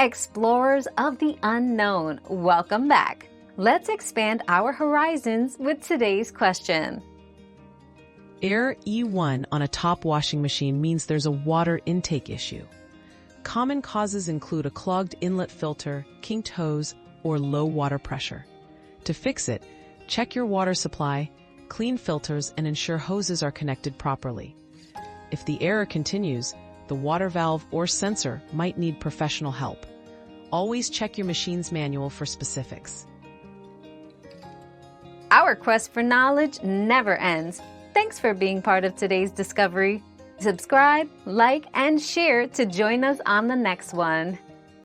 Explorers of the unknown, welcome back. Let's expand our horizons with today's question. Error E1 on a top washing machine means there's a water intake issue. Common causes include a clogged inlet filter, kinked hose, or low water pressure. To fix it, check your water supply, clean filters, and ensure hoses are connected properly. If the error continues, the water valve or sensor might need professional help. Always check your machine's manual for specifics. Our quest for knowledge never ends. Thanks for being part of today's discovery. Subscribe, like, and share to join us on the next one.